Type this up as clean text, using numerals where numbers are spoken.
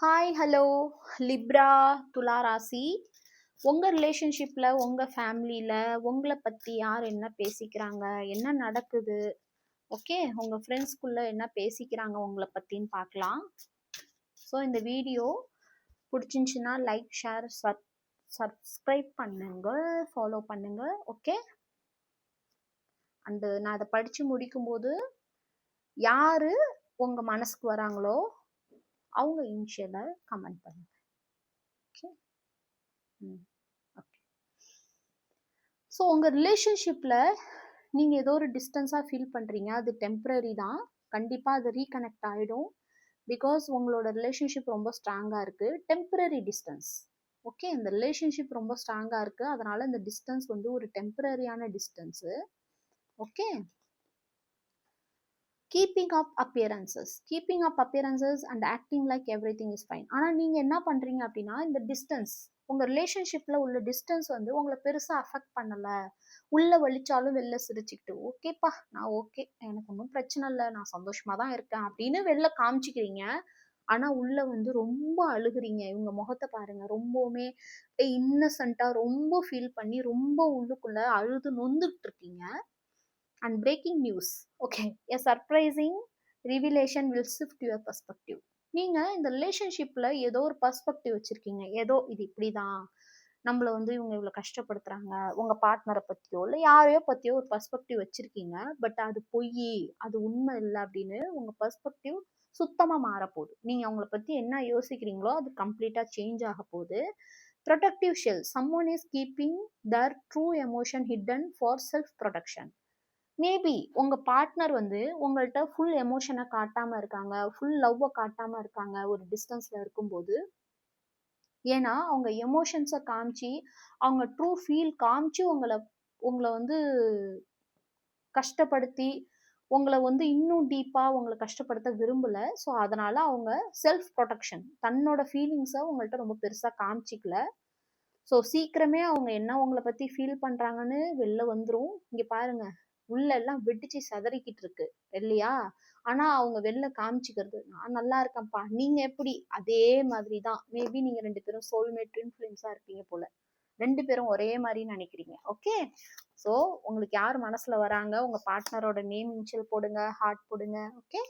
Hi hello Libre துலா ராசி. உங்கள் ரிலேஷன்ஷிப்பில் உங்கள் ஃபேமிலியில் உங்களை பற்றி யார் என்ன பேசிக்கிறாங்க, என்ன நடக்குது, ஓகே, உங்கள் ஃப்ரெண்ட்ஸ்குள்ளே என்ன பேசிக்கிறாங்க உங்களை பற்றின்னு பார்க்கலாம். ஸோ இந்த வீடியோ பிடிச்சிருந்துச்சின்னா லைக் ஷேர் சப்ஸ்கிரைப் பண்ணுங்க, ஃபாலோ பண்ணுங்க, ஓகே. அண்டு நான் அதை படித்து முடிக்கும்போது யார் உங்கள் மனசுக்கு வராங்களோ அவங்க இனிஷியலை கமெண்ட் பண்ணுங்க, ஓகே. ஓகே. ஸோ உங்கள் ரிலேஷன்ஷிப்பில் நீங்கள் ஏதோ ஒரு டிஸ்டன்ஸாக ஃபீல் பண்ணுறீங்க, அது டெம்ப்ரரி தான். கண்டிப்பாக அது ரீகனெக்ட் ஆகிடும். பிகாஸ் உங்களோட ரிலேஷன்ஷிப் ரொம்ப ஸ்ட்ராங்காக இருக்குது. Temporary distance, okay. இந்த ரிலேஷன்ஷிப் ரொம்ப ஸ்ட்ராங்காக இருக்குது, அதனால் இந்த டிஸ்டன்ஸ் வந்து ஒரு டெம்ப்ரரியான distance, okay. Keeping up appearances and acting like everything is fine. ஆனால் நீங்கள் என்ன பண்ணுறீங்க அப்படின்னா, இந்த டிஸ்டன்ஸ், உங்கள் ரிலேஷன்ஷிப்பில் உள்ள டிஸ்டன்ஸ் வந்து உங்களை பெருசாக அஃபெக்ட் பண்ணலை. உள்ளே வலிச்சாலும் வெளில சிரிச்சுக்கிட்டு ஓகேப்பா நான் ஓகே, எனக்கு ஒன்றும் பிரச்சனை இல்லை, நான் சந்தோஷமாக தான் இருக்கேன் அப்படின்னு வெளில காமிச்சிக்கிறீங்க. ஆனால் உள்ளே வந்து ரொம்ப அழுகுறீங்க. இவங்க முகத்தை பாருங்கள், ரொம்பவுமே இன்னசென்ட்டாக ரொம்ப ஃபீல் பண்ணி ரொம்ப உள்ளுக்குள்ளே அழுது நொந்துக்கிட்டு இருக்கீங்க. And breaking news, okay, a surprising revelation will shift your perspective. நீங்கள் இந்த ரிலேஷன்ஷிப்பில் ஏதோ ஒரு பர்ஸ்பெக்டிவ் வச்சுருக்கீங்க, ஏதோ இது இப்படி தான், நம்மளை வந்து இவங்க இவ்வளோ கஷ்டப்படுத்துகிறாங்க, உங்கள் பார்ட்னரை பற்றியோ இல்லை யாரையோ பற்றியோ ஒரு பர்ஸ்பெக்டிவ் வச்சுருக்கீங்க. பட் அது பொய், அது உண்மை இல்லை அப்படின்னு உங்கள் பர்ஸ்பெக்டிவ் சுத்தமாக மாறப்போகுது. நீங்கள் அவங்கள பற்றி என்ன யோசிக்கிறீங்களோ அது கம்ப்ளீட்டாக சேஞ்ச் ஆக போகுது. Protective shell, someone is keeping their true emotion hidden for self protection. Maybe உங்கள் பார்ட்னர் வந்து உங்கள்கிட்ட ஃபுல் எமோஷனை காட்டாமல் இருக்காங்க, ஃபுல் லவ்வை காட்டாமல் இருக்காங்க ஒரு டிஸ்டன்ஸில் இருக்கும்போது. ஏன்னா அவங்க எமோஷன்ஸை காமிச்சு, அவங்க ட்ரூ ஃபீல் காமிச்சு உங்களை வந்து கஷ்டப்படுத்தி, உங்களை வந்து இன்னும் டீப்பாக உங்களை கஷ்டப்படுத்த விரும்பலை. ஸோ அதனால் அவங்க செல்ஃப் ப்ரொடெக்ஷன், தன்னோட ஃபீலிங்ஸை உங்கள்கிட்ட ரொம்ப பெருசாக காமிச்சிக்கல. ஸோ சீக்கிரமே அவங்க என்ன உங்களை பற்றி ஃபீல் பண்ணுறாங்கன்னு வெளில வந்துடும். இங்கே பாருங்கள், உள்ளெல்லாம் வெடிச்சு சதறிக்கிட்டு இருக்கு இல்லையா? ஆனால் அவங்க வெளில காமிச்சிக்கிறது நான் நல்லா இருக்கேன்ப்பா, நீங்கள் எப்படி, அதே மாதிரி தான். மேபி நீங்கள் 2 பேரும் சோல்மேட் இன்ஃப்ளூயன்ஸாக இருப்பீங்க போல, 2 பேரும் ஒரே மாதிரி நினைக்கிறீங்க, ஓகே. ஸோ உங்களுக்கு யார் மனசில் வராங்க, உங்கள் பார்ட்னரோட நேம் இனிஷியல் போடுங்க, ஹார்ட் போடுங்க, ஓகே.